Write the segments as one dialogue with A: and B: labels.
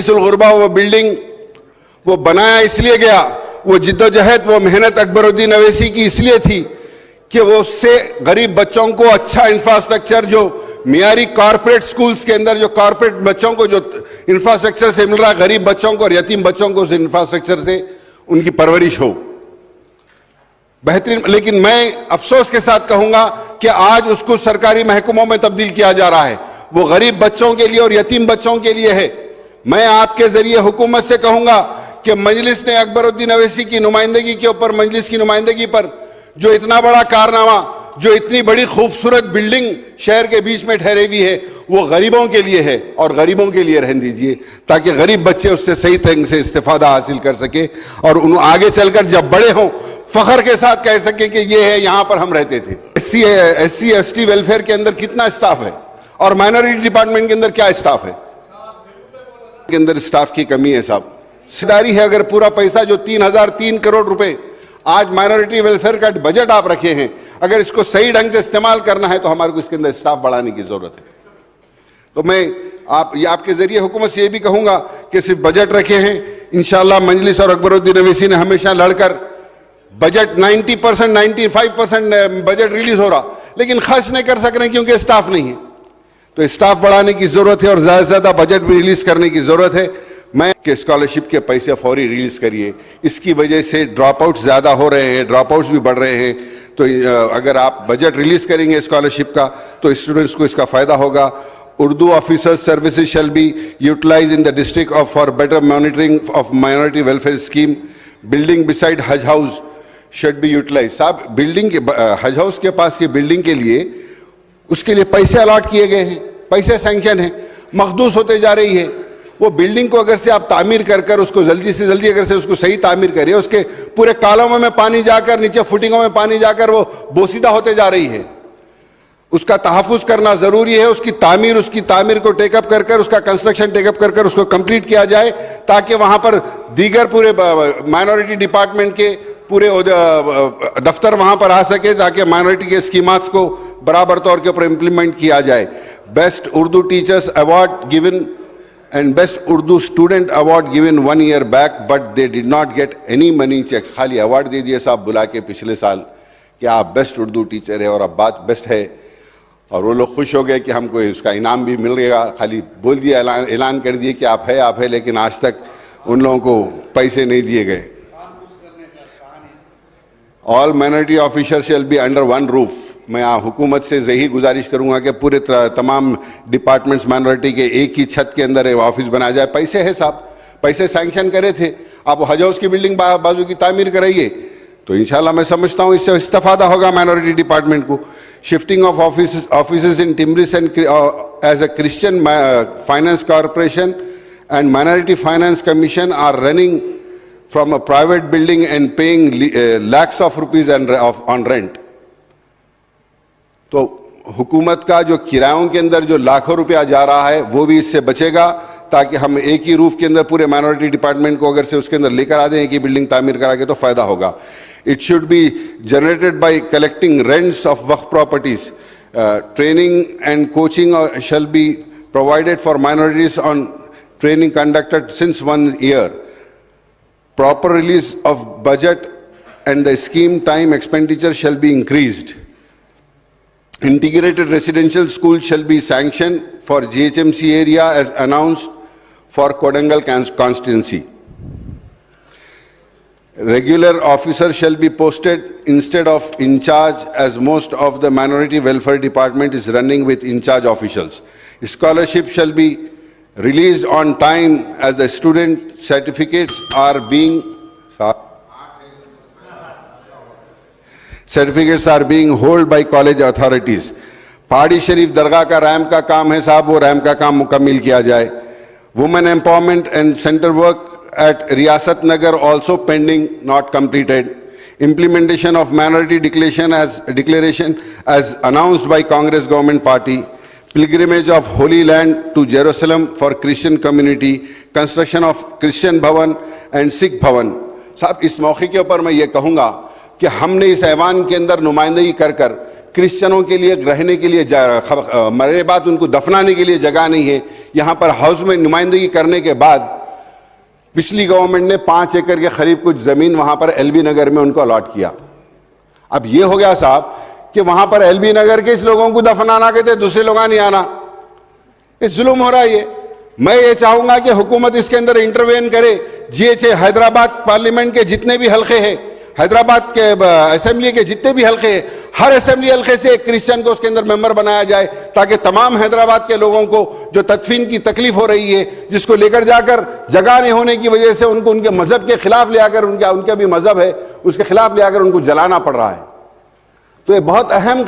A: गुरबा वो बिल्डिंग वो बनाया इसलिए गया, वो जिद्दोजहद वो मेहनत अकबरुद्दीन अवैसी की इसलिए थी कि वो उससे गरीब बच्चों को अच्छा इंफ्रास्ट्रक्चर, जो मियारी कॉर्पोरेट स्कूल्स के अंदर जो कॉर्पोरेट बच्चों को जो इंफ्रास्ट्रक्चर से मिल रहा है, गरीब बच्चों को और यतीम बच्चों को उस इंफ्रास्ट्रक्चर से उनकी परवरिश हो बेहतरीन। लेकिन मैं अफसोस के साथ कहूंगा कि आज उसको सरकारी महकमों में तब्दील किया जा रहा है। वो गरीब बच्चों के लिए और यतीम बच्चों के लिए है। मैं आपके जरिए हुकूमत से कहूंगा कि मजलिस ने अकबरुद्दीन अवैसी की नुमाइंदगी के ऊपर, मजलिस की नुमाइंदगी पर जो इतना बड़ा कारनामा, जो इतनी बड़ी खूबसूरत बिल्डिंग शहर के बीच में ठहरी हुई है, वो गरीबों के लिए है और गरीबों के लिए रहने दीजिए, ताकि गरीब बच्चे उससे सही ढंग से इस्तेफादा हासिल कर सके और उन आगे चलकर जब बड़े हों फख्र के साथ कह सके कि ये है, यहां पर हम रहते थे। एससी एसटी वेलफेयर के अंदर कितना स्टाफ है और माइनॉरिटी डिपार्टमेंट के अंदर क्या स्टाफ है? के अंदर स्टाफ की कमी है साहब। सिदारी है। अगर पूरा पैसा जो 3,003 करोड़ रुपए आज माइनॉरिटी वेलफेयर का बजट आप रखे हैं, अगर इसको सही ढंग से इस्तेमाल करना है तो हमारे को इसके अंदर स्टाफ बढ़ाने की जरूरत है। तो मैं आपके जरिए हुकूमत से ये भी कहूंगा कि सिर्फ बजट रखे हैं, इंशाअल्लाह मजलिस और अकबरुद्दीन अवैसी ने हमेशा लड़कर बजट 90%, 95% बजट रिलीज हो रहा, लेकिन खर्च नहीं कर सक रहे क्योंकि स्टाफ नहीं है। तो स्टाफ बढ़ाने की जरूरत है और ज्यादा से ज्यादा बजट भी रिलीज करने की जरूरत है। मैं कि स्कॉलरशिप के पैसे फौरी रिलीज करिए। इसकी वजह से ड्रॉप आउट ज्यादा हो रहे हैं, ड्रॉप आउट्स भी बढ़ रहे हैं। तो अगर आप बजट रिलीज करेंगे स्कॉलरशिप का तो स्टूडेंट्स को इसका फायदा होगा। Urdu officers services shall be utilise in the district of for better monitoring of minority welfare scheme. Building beside Haj house should be utilise. साहब बिल्डिंग के हज हाउस के पास की बिल्डिंग के लिए उसके लिए पैसे अलॉट किए गए हैं, पैसे सैंक्शन है, मखदूस होते जा रही है। वो बिल्डिंग को अगर से आप तामीर कर उसको जल्दी से जल्दी अगर से उसको सही तामीर करिए, उसके पूरे कॉलमों में पानी जाकर, नीचे फुटिंगों में पानी जाकर वो बोसीदा होते जा रही है। उसका तहफ़्फ़ुज़ करना जरूरी है। उसकी तामीर को टेकअप कर उसका कंस्ट्रक्शन टेकअप कर उसको कंप्लीट किया जाए, ताकि वहां पर दीगर पूरे माइनॉरिटी डिपार्टमेंट के पूरे दफ्तर वहां पर आ सके, ताकि माइनॉरिटी के स्कीमास को बराबर तौर के ऊपर इंप्लीमेंट किया जाए। Best Urdu teachers award given and best Urdu student award given 1 year back, but they did not get any money checks। खाली अवार्ड दे दिए साहब बुला के पिछले साल कि आप बेस्ट उर्दू टीचर है और अब बात बेस्ट है, और वो लोग खुश हो गए कि हमको इसका इनाम भी मिल गया। खाली बोल दिया, ऐलान कर दिए कि आप है, लेकिन आज तक उन लोगों को पैसे नहीं दिए गए। All minority officer shall be under one roof. मैं हुकूमत से यही गुजारिश करूंगा कि पूरे तमाम डिपार्टमेंट्स माइनॉरिटी के एक ही छत के अंदर ऑफिस बनाया जाए। पैसे है साहब, पैसे सैंक्शन करे थे, आप हज हाउस की बिल्डिंग बाजू की तामीर कराइए तो इंशाल्लाह मैं समझता हूं इससे इस्तेफादा होगा माइनॉरिटी डिपार्टमेंट को। शिफ्टिंग ऑफ ऑफिस इन टिम्बरिस and as a Christian finance corporation and minority finance commission are running from a private building and paying lakhs of rupees on rent. तो हुकूमत का जो किरायों के अंदर जो लाखों रुपया जा रहा है वो भी इससे बचेगा, ताकि हम एक ही रूफ के अंदर पूरे माइनॉरिटी डिपार्टमेंट को अगर से उसके अंदर लेकर आ दें, एक ही बिल्डिंग तामीर करा के, तो फायदा होगा। It should be generated by collecting rents of Waqf properties. Training and coaching shall be provided for minorities on training conducted since 1 year। Proper release of budget and the scheme time expenditure shall be increased. Integrated residential school shall be sanctioned for GHMC area as announced for Kodangal constituency. Regular officers shall be posted instead of in charge, as most of the minority welfare department is running with in charge officials. Scholarship shall be released on time as the student certificates are being held by college authorities. पहाड़ी शरीफ दरगाह का ramp का काम है साहब, वो ramp का काम मुकम्मिल किया जाए। Women empowerment and centre work at Riyasat Nagar also pending, not completed. Implementation of minority declaration as announced by Congress government party. Pilgrimage of Holy Land to Jerusalem for Christian community. Construction of Christian Bhavan and Sikh Bhavan. साहब इस मौके के ऊपर मैं ये कहूँगा कि हमने इस ऐवान के अंदर नुमाइंदगी कर क्रिश्चियनों के लिए रहने के लिए मरे बाद उनको दफनाने के लिए जगह नहीं है, यहां पर हाउस में नुमाइंदगी करने के बाद पिछली गवर्नमेंट ने 5 एकड़ के करीब कुछ जमीन वहां पर एलबी नगर में उनको अलॉट किया। अब यह हो गया साहब कि वहां पर एलबी नगर के इस लोगों को दफनाना कहते, दूसरे लोग नहीं आना, ये जुल्म हो रहा है। ये मैं ये चाहूंगा कि हुकूमत इसके अंदर इंटरवेन करे। जीएचए हैदराबाद पार्लियामेंट के जितने भी हलके हैं, हैदराबाद के असेंबली के जितने भी हलके हैं, हर असेंबली हलके से एक क्रिश्चियन को उसके अंदर मेंबर बनाया जाए, ताकि तमाम हैदराबाद के लोगों को जो तदफीन की तकलीफ हो रही है, जिसको लेकर जाकर जगह नहीं होने की वजह से उनको उनके मजहब के खिलाफ ले आकर, उनका भी मजहब है उसके खिलाफ ले आकर उनको जलाना पड़ रहा है। तो ये बहुत अहम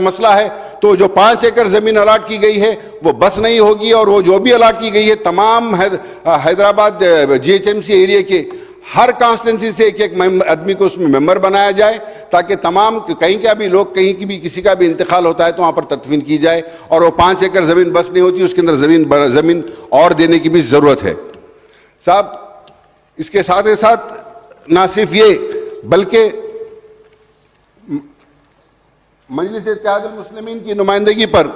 A: मसला है। तो जो 5 एकड़ जमीन अलाट की गई है वो बस नहीं होगी, और वो जो भी अलाट की गई है तमाम हैदराबाद जीएचएमसी एरिया के हर कॉन्स्टिट्यूंसी से एक आदमी को उसमें मेंबर बनाया जाए, ताकि तमाम कहीं का भी लोग, कहीं की भी किसी का भी इंतकाल होता है तो वहां पर तदफीन की जाए। और वो 5 एकड़ जमीन बस नहीं होती, उसके अंदर जमीन और देने की भी जरूरत है साहब। इसके साथ ही साथ ना सिर्फ ये, बल्कि मजलिस इत्तेहादुल मुस्लिमीन की नुमाइंदगी पर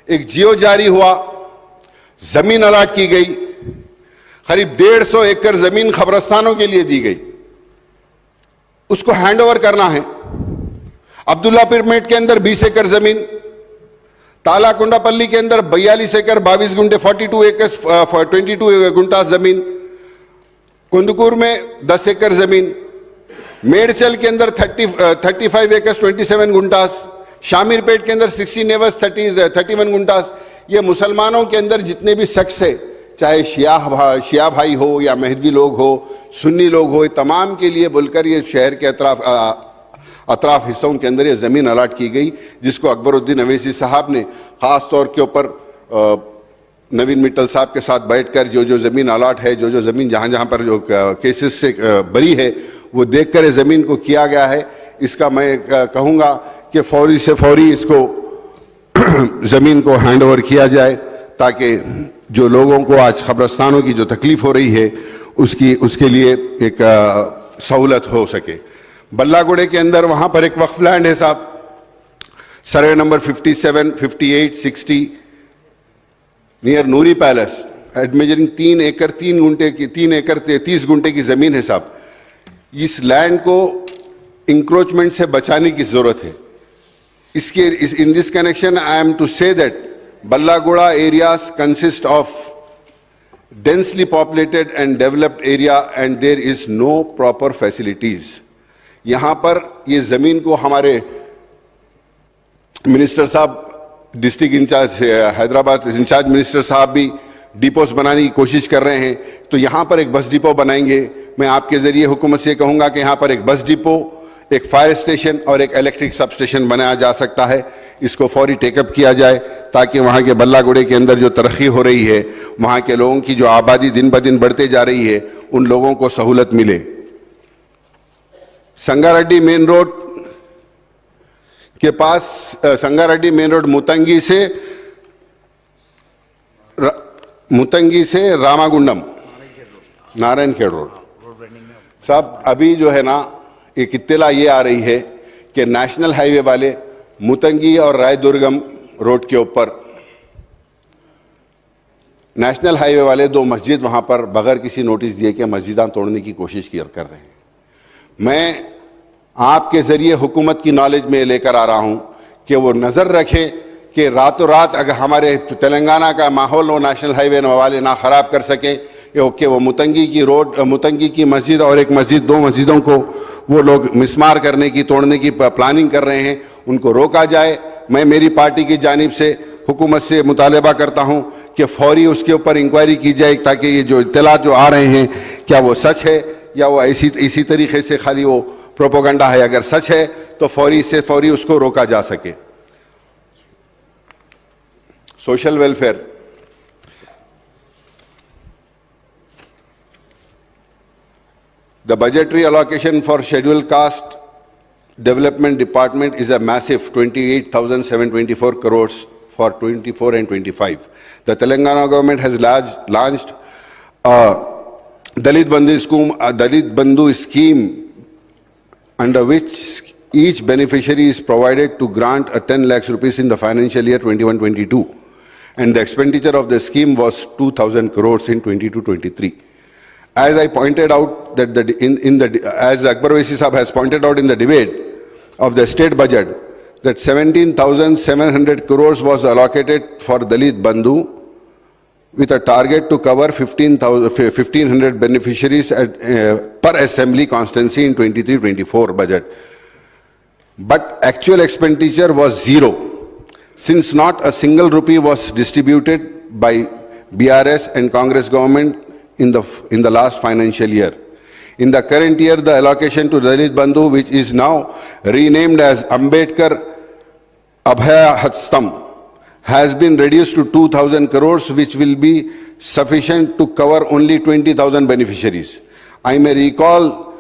A: एक जियो जारी हुआ, जमीन अलाट की गई, करीब 150 एकड़ जमीन कब्रिस्तानों के लिए दी गई, उसको हैंड ओवर करना है। अब्दुल्ला पिरमिड के अंदर 20 एकड़ जमीन, तालाकुंडापल्ली के अंदर 42 एकड़ 22 गुंटे 42 एकड़ 22 गुंटा जमीन, कुंदकूर में 10 एकड़ जमीन, मेडचल के अंदर 35 एकर्स 27 गुंटास, शामिरपेट के अंदर 16 एकर्स 31 गुंटास। ये मुसलमानों के अंदर जितने भी सेक्ट्स है, चाहे शिया भाई हो या महदवी लोग हो, सुन्नी लोग हो, तमाम के लिए बोलकर ये शहर के अतराफ हिस्सों के अंदर ये ज़मीन अलाट की गई, जिसको अकबरुद्दीन अवैसी साहब ने ख़ास तौर के ऊपर नवीन मित्तल साहब के साथ बैठकर जो ज़मीन अलाट है, जो ज़मीन जहाँ जहाँ पर जो केसेस से बरी है, वो देखकर इस ज़मीन को किया गया है। इसका मैं कहूँगा कि फौरी से फौरी इसको ज़मीन को हैंड ओवर किया जाए, ताकि जो लोगों को आज कब्रिस्तानों की जो तकलीफ़ हो रही है उसके लिए एक सहूलत हो सके। बल्लागुड़े के अंदर वहाँ पर एक वक्फ लैंड है साहब, सर्वे नंबर 57, 58, 60 नियर नूरी पैलेस, मेजरिंग 3 एकड़ 3 एकड़ 30 गुंटे की ज़मीन है साहब। इस लैंड को इंक्रोचमेंट से बचाने की ज़रूरत है। In this connection I am to say that Ballagura areas consist of densely populated and developed area and there is no proper facilities. यहाँ पर ये ज़मीन को हमारे मिनिस्टर साहब, district incharge Hyderabad incharge minister साहब भी डिपोस बनाने की कोशिश कर रहे हैं। तो यहाँ पर एक बस डिपो बनाएंगे। मैं आपके ज़रिए हुकूमत से कहूँगा कि यहाँ पर एक बस डिपो, एक फायर स्टेशन और एक इलेक्ट्रिक सब स्टेशन बनाया जा सकता है। इसको फौरी टेकअप किया जाए, ताकि वहाँ के बल्लागुड़े के अंदर जो तरक्की हो रही है, वहाँ के लोगों की जो आबादी दिन ब दिन बढ़ते जा रही है, उन लोगों को सहूलत मिले। संगारेड्डी मेन रोड के पास, संगारेड्डी मेन रोड मुतंगी से रामागुंडम नारायण खेड़ रोड साहब, अभी जो है ना एक इत्तला ये आ रही है कि नेशनल हाईवे वाले मुतंगी और रायदुर्गम रोड के ऊपर नेशनल हाईवे वाले 2 मस्जिद वहाँ पर बगैर किसी नोटिस दिए के मस्जिदां तोड़ने की कोशिश कर रहे हैं। मैं आपके ज़रिए हुकूमत की नॉलेज में लेकर आ रहा हूँ कि वो नज़र रखें कि रातों रात अगर हमारे तेलंगाना का माहौल वो नेशनल हाईवे वाले ना ख़राब कर सकें, कि वो मुतंगी की मस्जिद और एक मस्जिद, 2 मस्जिदों को वो लोग मिसमार करने की, तोड़ने की प्लानिंग कर रहे हैं, उनको रोका जाए। मैं मेरी पार्टी की जानिब से हुकूमत से मुतालबा करता हूं कि फौरी उसके ऊपर इंक्वायरी की जाए, ताकि ये जो इत्तलात जो आ रहे हैं क्या वो सच है या वो इसी तरीके से खाली वो प्रोपोगंडा है। अगर सच है तो फौरी से फौरी उसको रोका जा सके। Social welfare, the budgetary allocation for scheduled caste development department is a massive 28,724 crores for 24 and 25. The Telangana government has launched a Dalit Bandhu scheme under which each beneficiary is provided to grant a 10 lakhs rupees in the financial year 21-22. and the expenditure of the scheme was 2,000 crores in 22-23. As I pointed out that as Akbar Owaisi Sahab has pointed out in the debate of the state budget, that 17,700 crores was allocated for Dalit Bandhu, with a target to cover 1,500 beneficiaries per assembly constituency in 23-24 budget. But actual expenditure was zero, since not a single rupee was distributed by BRS and Congress government in the last financial year. In the current year, the allocation to Dalit Bandhu, which is now renamed as Ambedkar Abhay Hastam, has been reduced to 2,000 crores, which will be sufficient to cover only 20,000 beneficiaries. I may recall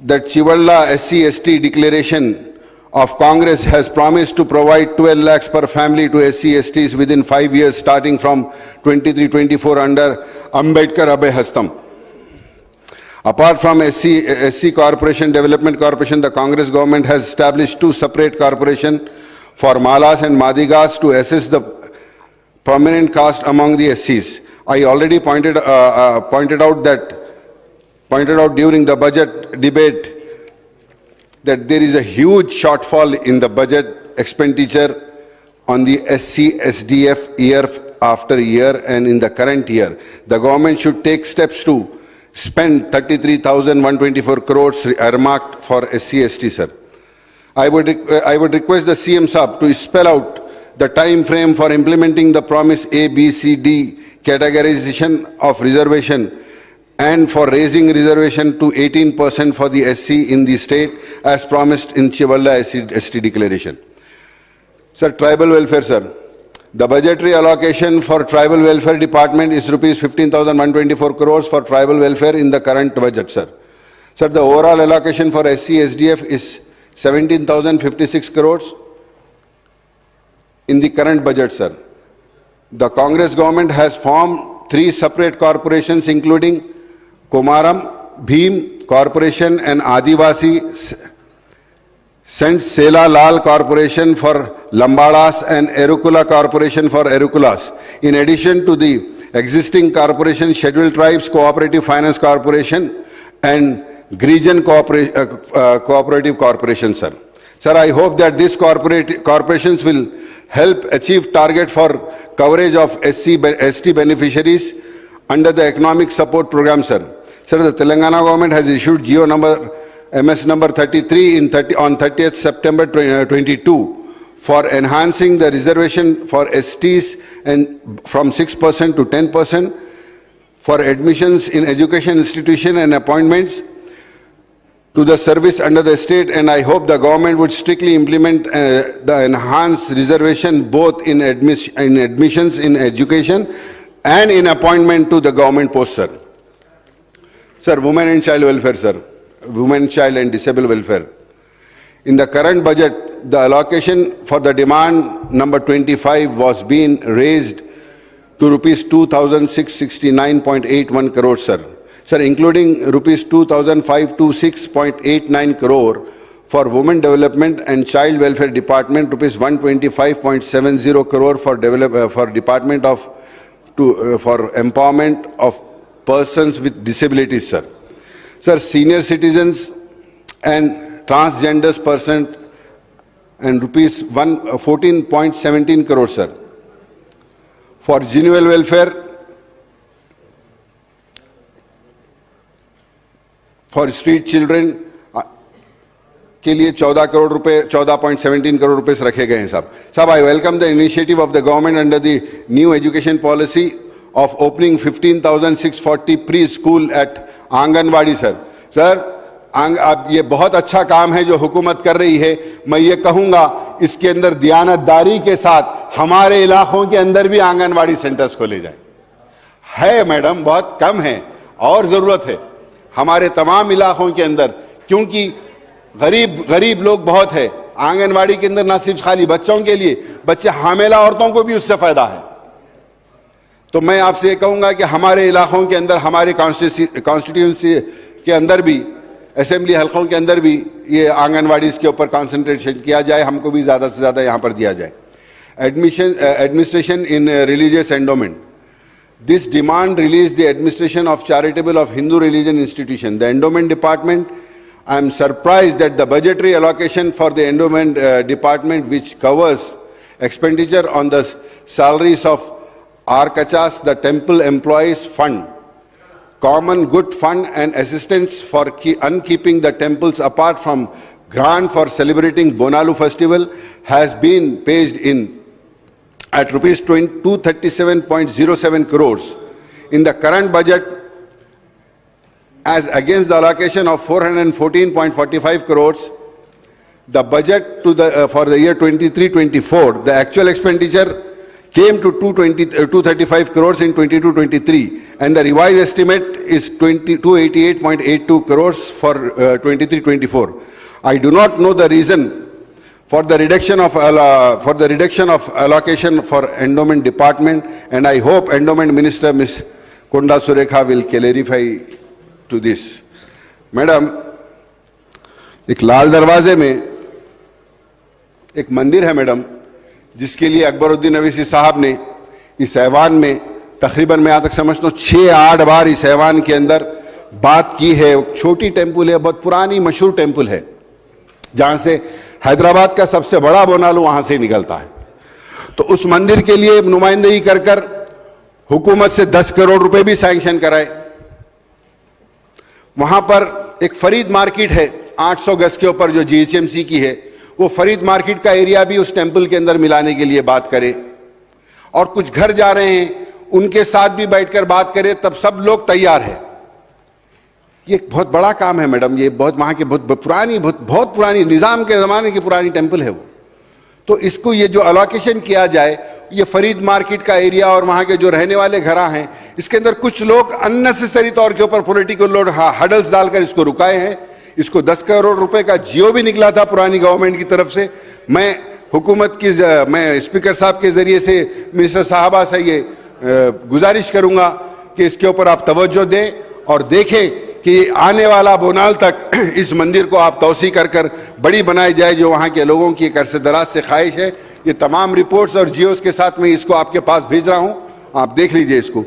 A: that Chivalla SC/ST declaration of Congress has promised to provide 12 lakhs per family to SC/STs within 5 years, starting from 23-24 under Ambedkar Abhay Hastam. Apart from SC Corporation, Development Corporation, the Congress government has established 2 separate corporations for Malas and Madigas to assess the prominent caste among the SCs. I already pointed out during the budget debate that there is a huge shortfall in the budget expenditure on the SC/SDF year after year, and in the current year, the government should take steps to spend 33,124 crores earmarked for SC/ST, sir. I would request the CM Saab to spell out the time frame for implementing the promise A, B, C, D categorization of reservation, and for raising reservation to 18% for the SC in the state as promised in Chivalla ST declaration. Sir, tribal welfare, sir. The budgetary allocation for tribal welfare department is rupees 15,124 crores for tribal welfare in the current budget, sir. Sir, the overall allocation for SC/SDF is 17,056 crores in the current budget, sir. The Congress government has formed 3 separate corporations, including Komaram, Bhim Corporation and Adivasi Sant Sela Lal Corporation for Lambadas and Erukula Corporation for Erukulas. In addition to the existing corporation, Scheduled Tribes Cooperative Finance Corporation and Grijan Cooperative Corporation, sir. Sir, I hope that these corporations will help achieve target for coverage of ST beneficiaries under the economic support program, sir. Sir, the Telangana government has issued GO number MS number 33 on 30th September 22 for enhancing the reservation for STs and from 6% to 10% for admissions in education institution and appointments to the service under the state, and I hope the government would strictly implement the enhanced reservation both in admissions in education and in appointment to the government post, sir. Sir, women and child welfare, sir. Women, child and disabled welfare. In the current budget, the allocation for the demand number 25 was being raised to rupees 2,669.81 crores, sir. Sir, including rupees 2,526.89 crore for women development and child welfare department, rupees 125.70 crore for department of for empowerment of persons with disabilities, sir. Sir, senior citizens and transgenders person and rupees 14.17 crore, sir. For genuine welfare, for street children के लिए 14 करोड़ रुपए 14.17 करोड़ रुपए रखे गए हैं साहब. साहब, I welcome the initiative of the government under the new education policy of opening 15,640 preschool at anganwadi, sir. Sir, अब ये बहुत अच्छा काम है जो हुकूमत कर रही है. मैं ये कहूँगा इसके अंदर दियानतदारी के साथ हमारे इलाकों के अंदर भी आंगनवाड़ी सेंटर्स खोले जाए. है मैडम, बहुत कम है और ज़रूरत है हमारे तमाम इलाकों के अंदर, क्योंकि गरीब लोग बहुत है. आंगनवाड़ी के अंदर ना सिर्फ खाली बच्चों के लिए, बच्चे हामिला औरतों को भी उससे फायदा है. तो मैं आपसे ये कहूँगा कि हमारे इलाकों के अंदर, हमारे कॉन्स्टिट्यूंसी के अंदर भी, असेंबली हलकों के अंदर भी ये आंगनवाड़ी के ऊपर कंसंट्रेशन किया जाए, हमको भी ज़्यादा से ज़्यादा यहाँ पर दिया जाए. administration in religious endowment. This demand released the administration of charitable of Hindu religion institution. The endowment department, I am surprised that the budgetary allocation for the endowment department, which covers expenditure on the salaries of Arkachas, the temple employees fund, common good fund and assistance for unkeeping the temples apart from grant for celebrating Bonalu festival, has been paid in at rupees 237.07 crores in the current budget, as against the allocation of 414.45 crores. The budget to the for the year 23-24, the actual expenditure came to 235 crores in 22-23, and the revised estimate is 288.82 crores for 23-24. I do not know the reason for the reduction of allocation for endowment department, and I hope endowment minister Ms. Konda Surekha will clarify to this. Madam, एक लाल दरवाजे में एक मंदिर है madam, जिसके लिए अकबरुद्दीन अवैसी साहब ने इस ऐवान में तकरीबन मैं यहाँ तक समझता हूँ 6-8 बार इस ऐवान के अंदर बात की है। छोटी टेम्पल है, बहुत पुरानी मशहूर टेम्पल है, जहां से हैदराबाद का सबसे बड़ा बोनालू वहां से निकलता है। तो उस मंदिर के लिए नुमाइंदगी कर कर हुकूमत से 10 करोड़ रुपए भी सैंक्शन कराए। वहां पर एक फरीद मार्केट है 800 गज के ऊपर जो जीएचएमसी की है, वो फरीद मार्केट का एरिया भी उस टेंपल के अंदर मिलाने के लिए बात करे। और कुछ घर जा रहे हैं उनके साथ भी बैठकर बात करें, तब सब लोग तैयार है। ये बहुत बड़ा काम है मैडम, ये बहुत वहां के बहुत पुरानी निजाम के जमाने की पुरानी टेंपल है वो। तो इसको ये जो अलोकेशन किया जाए, ये फरीद मार्केट का एरिया और वहां के जो रहने वाले घर हैं, इसके अंदर कुछ लोग अननेसेसरी तौर के ऊपर पॉलिटिकल लोड हडल्स डालकर इसको रुकाए हैं। इसको 10 करोड़ रुपए का जियो भी निकला था पुरानी गवर्नमेंट की तरफ से। मैं हुकूमत की मैं स्पीकर साहब के जरिए से मिनिस्टर साहबा से ये गुजारिश करूंगा कि इसके ऊपर आप तवज्जो दें और देखें कि आने वाला बोनाल तक इस मंदिर को आप तौसी कर कर बड़ी बनाई जाए, जो वहाँ के लोगों की एक अरसे दराज से ख्वाहिश है। ये तमाम रिपोर्ट्स और जियोस के साथ मैं इसको आपके पास भेज रहा हूँ, आप देख लीजिए इसको।